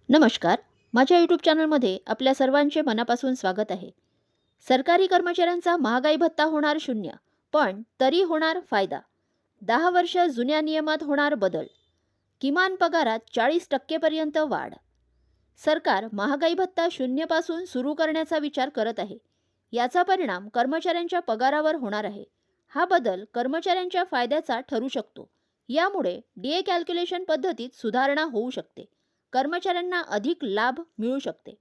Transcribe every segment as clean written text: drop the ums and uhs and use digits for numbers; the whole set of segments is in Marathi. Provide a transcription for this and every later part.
नमस्कार. माझ्या यूट्यूब चॅनलमध्ये आपल्या सर्वांचे मनापासून स्वागत आहे. सरकारी कर्मचाऱ्यांचा महागाई भत्ता होणार शून्य, पण तरी होणार फायदा. 10 वर्ष जुन्या नियमात होणार बदल. किमान पगारात 40% पर्यंत वाढ. सरकार महागाई भत्ता शून्यपासून सुरू करण्याचा विचार करत आहे. याचा परिणाम कर्मचाऱ्यांच्या पगारावर होणार आहे. हा बदल कर्मचाऱ्यांच्या फायद्याचा ठरू शकतो. यामुळे डीए कॅल्क्युलेशन पद्धतीत सुधारणा होऊ शकते. कर्मचाऱ्यांना अधिक लाभ मिळू शकते.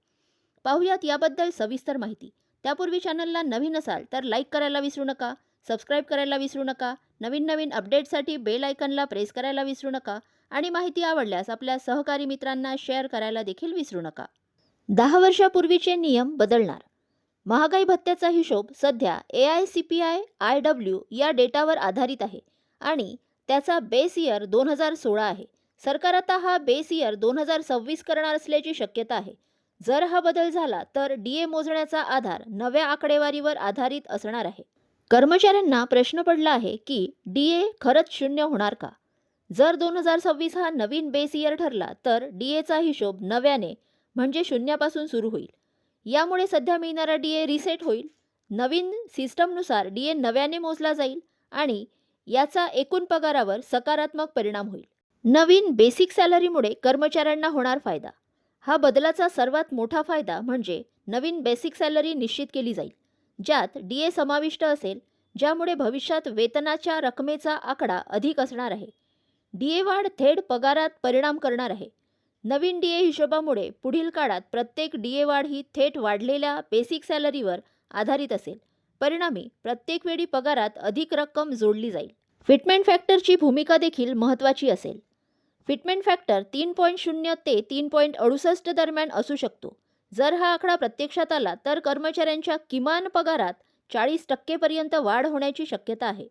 पाहुयात याबद्दल सविस्तर माहिती. त्यापूर्वी चॅनलला नवीन असाल तर लाईक करायला विसरू नका, सबस्क्राईब करायला विसरू नका, नवीन अपडेटसाठी बेल आयकनला प्रेस करायला विसरू नका आणि माहिती आवडल्यास आपल्या सहकारी मित्रांना शेअर करायला देखील विसरू नका. 10 वर्षापूर्वीचे नियम बदलणार. महागाई भत्त्याचा हिशोब सध्या AICPI-IW या डेटावर आधारित आहे आणि त्याचा बेस इयर 2016 आहे. सरकार आता हा बेस इयर 2026 करणार असल्याची शक्यता आहे. जर हा बदल झाला तर डीए मोजण्याचा आधार नव्या आकडेवारीवर आधारित असणार आहे. कर्मचाऱ्यांना प्रश्न पडला आहे की डीए खरंच शून्य होणार का? जर 2026 हा नवीन बेस इयर ठरला तर डीएचा हिशोब नव्याने म्हणजे शून्यापासून सुरू होईल. यामुळे सध्या मिळणारा डीए रिसेट होईल. नवीन सिस्टमनुसार डीए नव्याने मोजला जाईल आणि याचा एकूण पगारावर सकारात्मक परिणाम होईल. नवीन बेसिक सॅलरीमुळे कर्मचाऱ्यांना होणार फायदा. हा बदलाचा सर्वात मोठा फायदा म्हणजे नवीन बेसिक सॅलरी निश्चित केली जाईल, ज्यात डीए समाविष्ट असेल, ज्यामुळे भविष्यात वेतनाच्या रकमेचा आकडा अधिक असणार आहे. डीए वाढ थेट पगारात परिणाम करणार आहे. नवीन डीए हिशोबामुळे पुढील काळात प्रत्येक डीए वाढ ही थेट वाढलेल्या बेसिक सॅलरीवर आधारित असेल. परिणामी प्रत्येक वेळी पगारात अधिक रक्कम जोडली जाईल. फिटमेंट फॅक्टरची भूमिका देखील महत्त्वाची असेल. फिटमेंट फॅक्टर 3.0 ते 3.68 दरम्यान असू शकतो. जर हा आकडा प्रत्यक्षात आला तर कर्मचाऱ्यांच्या किमान पगारात 40% पर्यंत वाढ होण्याची शक्यता आहे.